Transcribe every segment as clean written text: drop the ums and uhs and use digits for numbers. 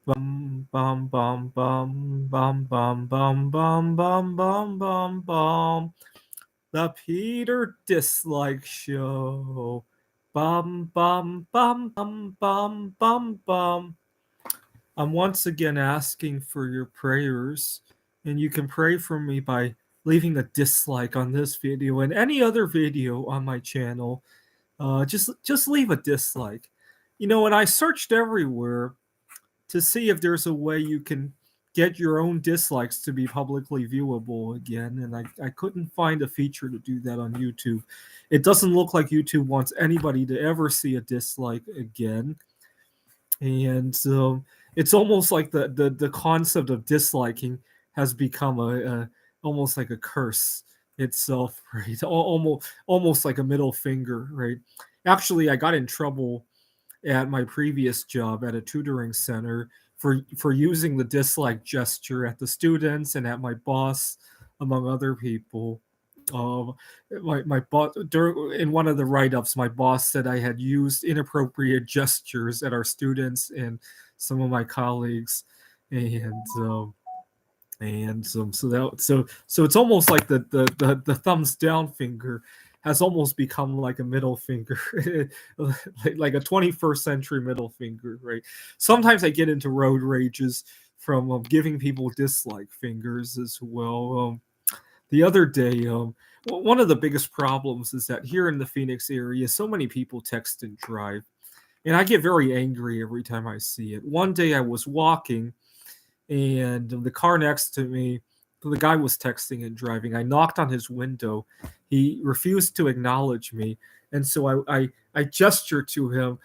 Bum bum bum bum bum bum bum bum bum bum bum bum. The Peter Dislike Show. Bum bum bum bum bum bum bum. I'm once again asking for your prayers, and you can pray for me by leaving a dislike on this video and any other video on my channel. Just leave a dislike. And I searched everywhere to see if there's a way you can get your own dislikes to be publicly viewable again, and I couldn't find a feature to do that on YouTube. It doesn't look like YouTube wants anybody to ever see a dislike again, and it's almost like the concept of disliking has become a almost like a curse itself, right? Almost like a middle finger, right? Actually, I got in trouble at my previous job at a tutoring center for using the dislike gesture at the students and at my boss, among other people. Um, my boss in one of the write-ups, my boss said I had used inappropriate gestures at our students and some of my colleagues, and so it's almost like the thumbs down finger has almost become like a middle finger, like a 21st century middle finger, right? Sometimes I get into road rages from giving people dislike fingers as well. The other day, one of the biggest problems is that here in the Phoenix area, so many people text and drive, and I get very angry every time I see it. One day I was walking, and the car next to me, the guy was texting and driving. I knocked on his window. He refused to acknowledge me, and so I gestured to him,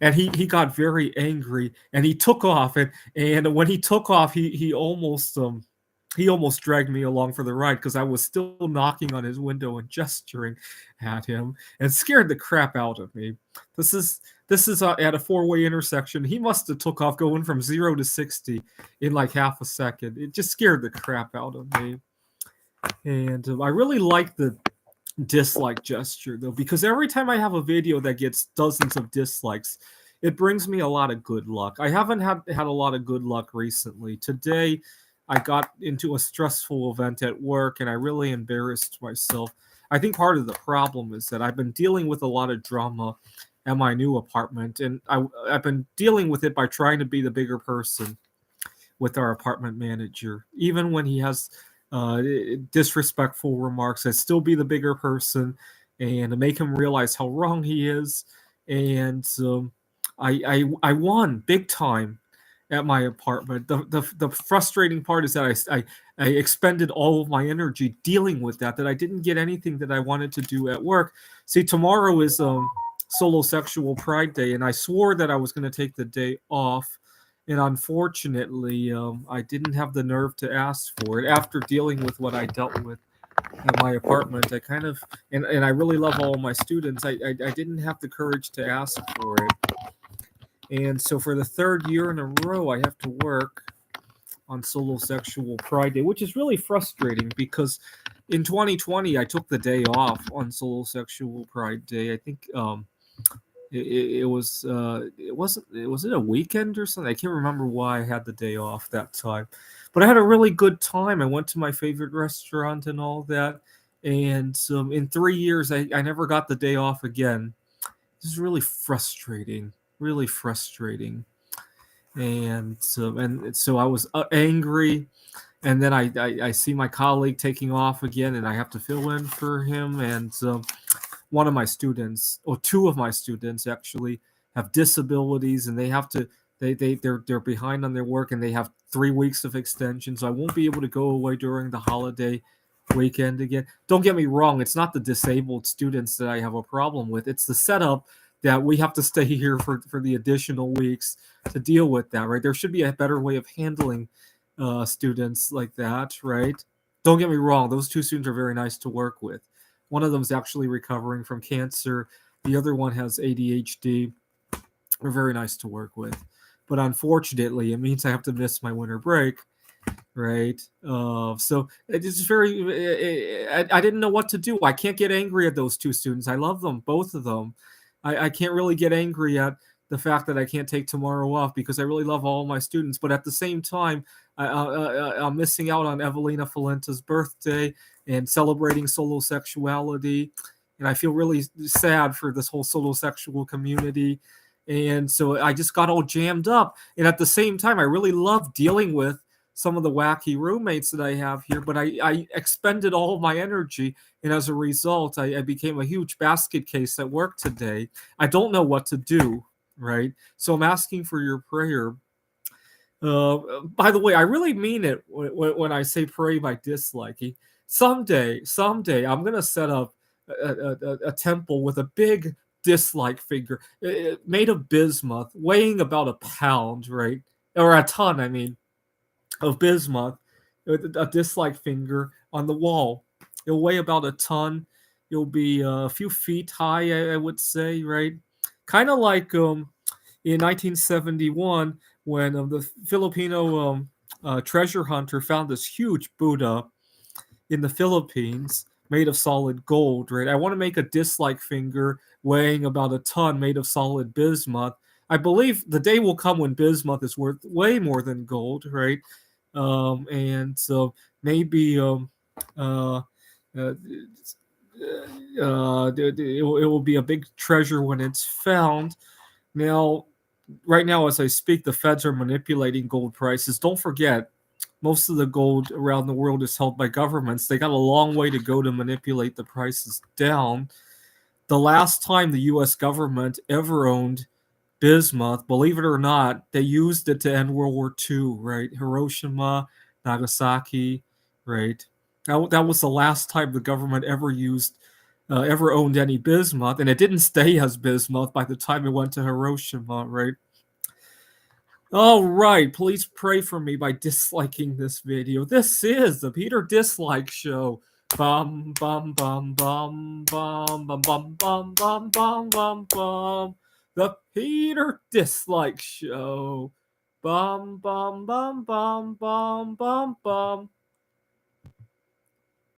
and he got very angry, and he took off. And when he took off, he almost dragged me along for the ride because I was still knocking on his window and gesturing at him, and scared the crap out of me. This is at a four-way intersection. He must have took off going from 0 to 60 in like half a second. It just scared the crap out of me. And I really like the dislike gesture though, because every time I have a video that gets dozens of dislikes, it brings me a lot of good luck. I haven't had a lot of good luck recently. Today I got into a stressful event at work and I really embarrassed myself. I think part of the problem is that I've been dealing with a lot of drama at my new apartment, and I've been dealing with it by trying to be the bigger person with our apartment manager. Even when he has disrespectful remarks, I'd still be the bigger person and to make him realize how wrong he is. And I won big time at my apartment. The frustrating part is that I expended all of my energy dealing with that I didn't get anything that I wanted to do at work. See, tomorrow is Solo Sexual Pride Day, and I swore that I was going to take the day off. And unfortunately, I didn't have the nerve to ask for it after dealing with what I dealt with at my apartment. I kind of, and I really love all of my students. I didn't have the courage to ask for it. And so for the third year in a row, I have to work on Solo Sexual Pride Day, which is really frustrating because in 2020, I took the day off on Solo Sexual Pride Day. I think it was was it a weekend or something? I can't remember why I had the day off that time, but I had a really good time. I went to my favorite restaurant and all that, and in 3 years I never got the day off again. This is really frustrating. And so I was angry, and then I see my colleague taking off again, and I have to fill in for him. And one of my students, or two of my students actually, have disabilities, and they have to they're behind on their work, and they have 3 weeks of extension, so I won't be able to go away during the holiday weekend again. Don't get me wrong, it's not the disabled students that I have a problem with. It's the setup that we have to stay here for the additional weeks to deal with that, right? There should be a better way of handling students like that, right? Don't get me wrong, those two students are very nice to work with. One of them is actually recovering from cancer. The other one has ADHD. They're very nice to work with. But unfortunately, it means I have to miss my winter break, right? So it's very, I didn't know what to do. I can't get angry at those two students. I love them, both of them. I can't really get angry at the fact that I can't take tomorrow off because I really love all my students. But at the same time, I'm missing out on Evelina Falenta's birthday and celebrating solo sexuality. And I feel really sad for this whole solo sexual community. And so I just got all jammed up. And at the same time, I really love dealing with some of the wacky roommates that I have here, but I expended all of my energy. And as a result, I became a huge basket case at work today. I don't know what to do, right? So I'm asking for your prayer. By the way, I really mean it when I say pray by disliking. Someday, I'm gonna set up a temple with a big dislike figure made of bismuth, weighing about a pound, right, or a ton. I mean, of bismuth, a dislike finger on the wall. It'll weigh about a ton. It'll be a few feet high, I would say, right? Kind of like in 1971 when the Filipino treasure hunter found this huge Buddha in the Philippines made of solid gold, right? I want to make a dislike finger weighing about a ton made of solid bismuth. I believe the day will come when bismuth is worth way more than gold, right? And so maybe uh, uh, it will be a big treasure when it's found. Now, right now, as I speak, the feds are manipulating gold prices. Don't forget, most of the gold around the world is held by governments. They got a long way to go to manipulate the prices down. The last time the US government ever owned bismuth, believe it or not, they used it to end World War II, right? Hiroshima, Nagasaki, right? That was the last time the government ever owned any bismuth, and it didn't stay as bismuth by the time it went to Hiroshima, right? All right, please pray for me by disliking this video. This is the Peter Dislike Show. Bum bum bum bum bum bum bum bum bum bum bum bum. The Peter Dislike Show. Bum bum bum bum bum bum bum.